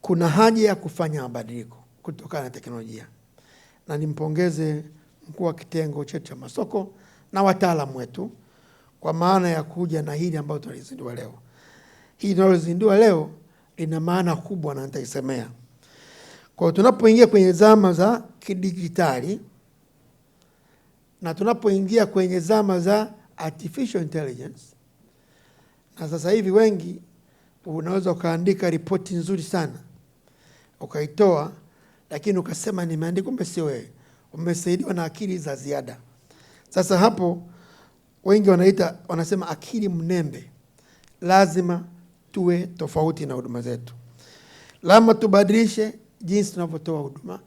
kuna haja ya kufanya mabadiliko kutokana na teknolojia, na nimpongeze mkuu wa kitengo chetu cha masoko na wataalamu wetu kwa maana ya kuja na hili ambalo tunalizindua leo. Hili tunalozindua leo lina maana kubwa na nitaisemea. Kwa tunapoingia kwenye zama za kidijitali na tunapoingia kwenye zama za artificial intelligence, na sasa hivi wengi unaweza ukaandika ripoti nzuri sana ukaitoa, lakini ukasema nimeandika, kumbe sio wewe, umesaidiwa na akili za ziada. Sasa hapo wengi wanasema akili mnembe. Lazima tuwe tofauti na huduma zetu. Lazima tubadilishe jinsi tunavyotoa huduma.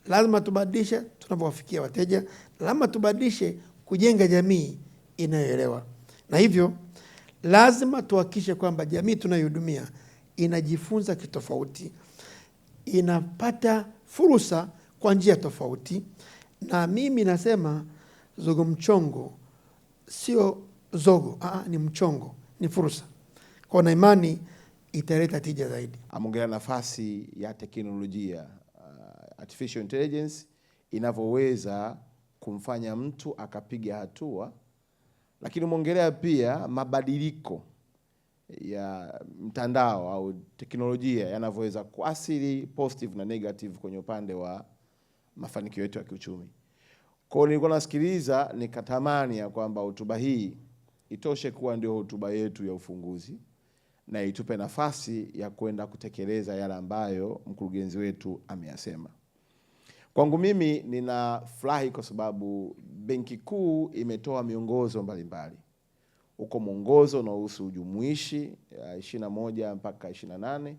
Lazima tubadilishe tunavyowafikia wateja. Lazima tubadilishe kujenga jamii inayoelewa. Na hivyo lazima tuhakikishe kwamba jamii tunayohudumia inajifunza kitofauti, inapata fursa kwa njia tofauti. Na mimi nasema zogo mchongo sio zogo, ni mchongo, ni fursa. Kwa na imani italeta tija zaidi. Ameongelea nafasi ya teknolojia, artificial intelligence inavyoweza kumfanya mtu akapiga hatua, lakini ameongelea pia mabadiliko ya mtandao au teknolojia yanavyoweza kuathiri positive na negative kwenye upande wa mafanikio yetu ya kiuchumi. Kwa hiyo nilikuwa nasikiliza nikatamani ya kwamba hotuba hii itoshe kuwa ndio hotuba yetu ya ufunguzi na itupe nafasi ya kwenda kutekeleza yale ambayo mkurugenzi wetu ameyasema. Kwangu mimi ninafurahi kwa sababu Benki Kuu imetoa miongozo mbalimbali. Uko mwongozo unaohusu ujumuishi 21 mpaka 28,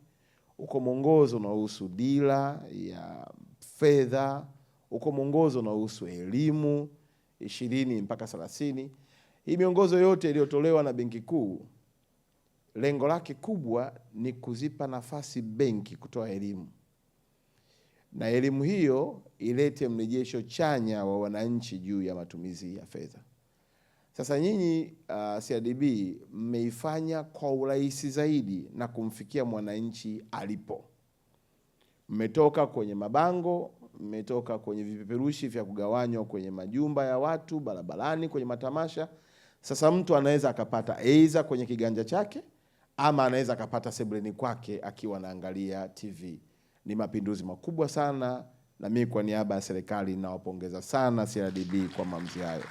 uko mwongozo unaohusu dira ya fedha, uko mwongozo unaohusu elimu 20 mpaka 30. Hii miongozo yote iliyotolewa na Benki Kuu, lengo lake kubwa ni kuzipa nafasi benki kutoa elimu, na elimu hiyo ilete mrejesho chanya wa wananchi juu ya matumizi ya fedha. Sasa nyinyi CRDB mmeifanya kwa urahisi zaidi na kumfikia mwananchi alipo. Mmetoka kwenye mabango, mmetoka kwenye vipeperushi vya kugawanywa kwenye majumba ya watu, barabarani, kwenye matamasha. Sasa mtu anaweza akapata aidha kwenye kiganja chake ama anaweza akapata sebuleni kwake akiwa anaangalia TV. Ni mapinduzi makubwa sana, na mimi kwa niaba ya serikali nawapongeza sana CRDB kwa maamuzi hayo.